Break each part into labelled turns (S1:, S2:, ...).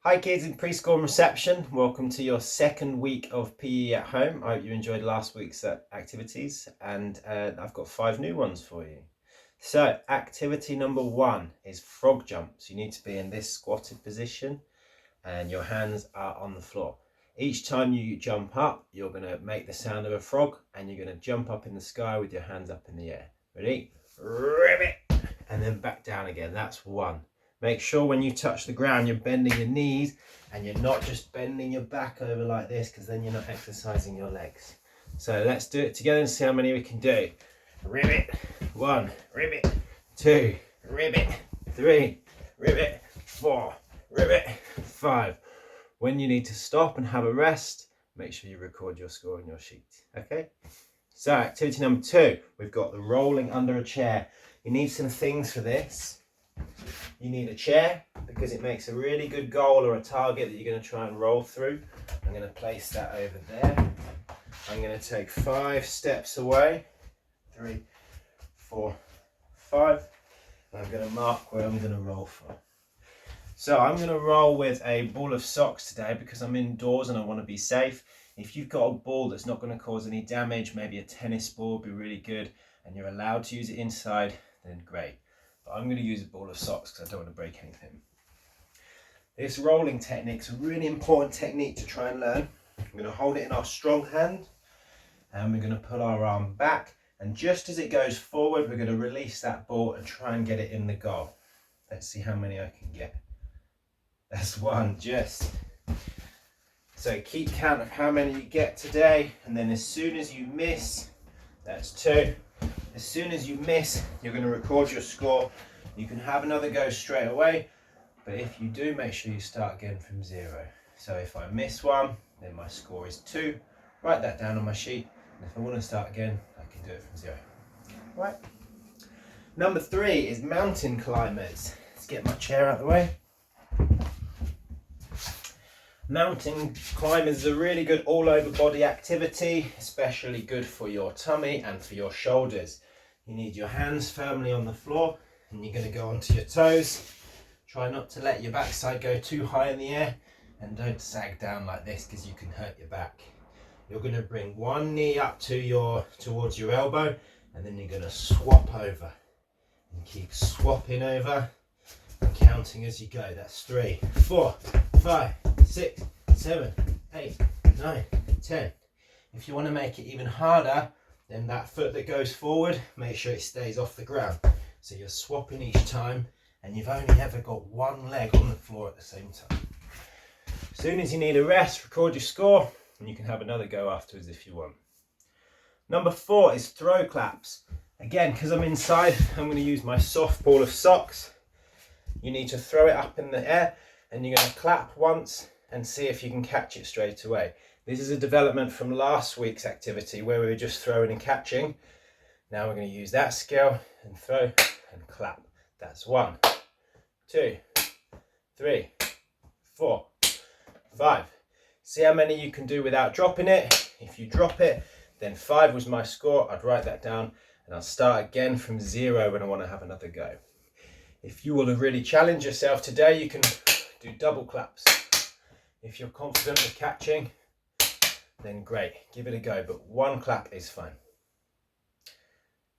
S1: Hi kids in preschool and reception, welcome to your second week of PE at home. I hope you enjoyed last week's activities and I've got 5 new ones for you. So activity number 1 is frog jumps. You need to be in this squatted position and your hands are on the floor. Each time you jump up, you're going to make the sound of a frog and you're going to jump up in the sky with your hands up in the air. Ready? Ribbit! And then back down again. That's 1. Make sure when you touch the ground, you're bending your knees and you're not just bending your back over like this, because then you're not exercising your legs. So let's do it together and see how many we can do. Ribbit, 1, ribbit, 2, ribbit, 3, ribbit, 4, ribbit, 5. When you need to stop and have a rest, make sure you record your score on your sheet. Okay? So activity number 2, we've got the rolling under a chair. You need some things for this. You need a chair because it makes a really good goal or a target that you're going to try and roll through. I'm going to place that over there. I'm going to take 5 steps away. 3, 4, 5. And I'm going to mark where I'm going to roll from. So I'm going to roll with a ball of socks today because I'm indoors and I want to be safe. If you've got a ball that's not going to cause any damage, maybe a tennis ball would be really good, and you're allowed to use it inside, then great. But I'm going to use a ball of socks because I don't want to break anything. This rolling technique is a really important technique to try and learn. I'm going to hold it in our strong hand and we're going to pull our arm back, and just as it goes forward we're going to release that ball and try and get it in the goal. Let's see how many I can get. That's 1 just. So keep count of how many you get today, and then as soon as you miss, that's 2. As soon as you miss, you're going to record your score. You can have another go straight away, but if you do, make sure you start again from 0. So if I miss 1, then my score is 2. Write that down on my sheet, and if I want to start again, I can do it from 0. Right. Number 3 is mountain climbers. Let's get my chair out of the way. Mountain climbers is a really good all over body activity, especially good for your tummy and for your shoulders. You need your hands firmly on the floor and you're going to go onto your toes. Try not to let your backside go too high in the air, and don't sag down like this because you can hurt your back. You're going to bring one knee up towards your elbow, and then you're going to swap over and keep swapping over and counting as you go. That's 3, 4, 5, 6, 7, 8, 9, 10. If you want to make it even harder, then that foot that goes forward, make sure it stays off the ground. So you're swapping each time, and you've only ever got one leg on the floor at the same time. As soon as you need a rest, record your score, and you can have another go afterwards if you want. Number 4 is throw claps. Again, because I'm inside, I'm going to use my soft ball of socks. You need to throw it up in the air, and you're going to clap once and see if you can catch it straight away. This is a development from last week's activity where we were just throwing and catching. Now we're going to use that skill and throw and clap. That's 1, 2, 3, 4, 5. See how many you can do without dropping it. If you drop it, then 5 was my score. I'd write that down and I'll start again from 0 when I want to have another go. If you want to really challenge yourself today, you can do double claps. If you're confident with catching, then great, give it a go, but 1 clap is fine.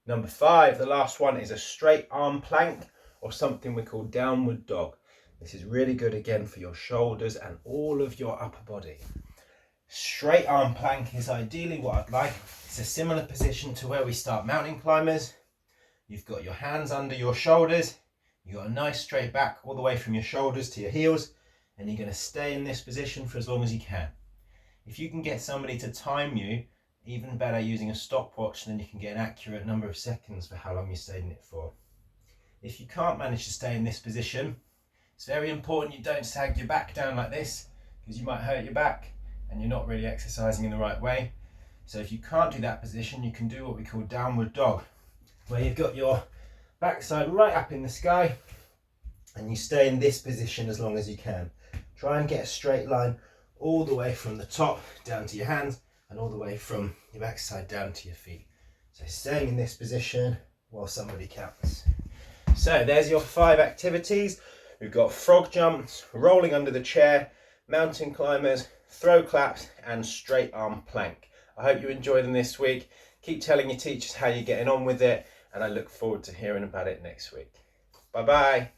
S1: Number 5, the last one, is a straight arm plank, or something we call downward dog. This is really good again for your shoulders and all of your upper body. Straight arm plank is ideally what I'd like. It's a similar position to where we start mountain climbers. You've got your hands under your shoulders, you've got a nice straight back all the way from your shoulders to your heels, and you're going to stay in this position for as long as you can. If you can get somebody to time you, even better using a stopwatch, then you can get an accurate number of seconds for how long you stayed in it for. If you can't manage to stay in this position, it's very important you don't sag your back down like this, because you might hurt your back and you're not really exercising in the right way. So if you can't do that position, you can do what we call downward dog, where you've got your backside right up in the sky and you stay in this position as long as you can. Try and get a straight line all the way from the top down to your hands and all the way from your backside down to your feet. So staying in this position while somebody counts. So there's your 5 activities. We've got frog jumps, rolling under the chair, mountain climbers, throw claps, and straight arm plank. I hope you enjoy them this week. Keep telling your teachers how you're getting on with it, and I look forward to hearing about it next week. Bye bye.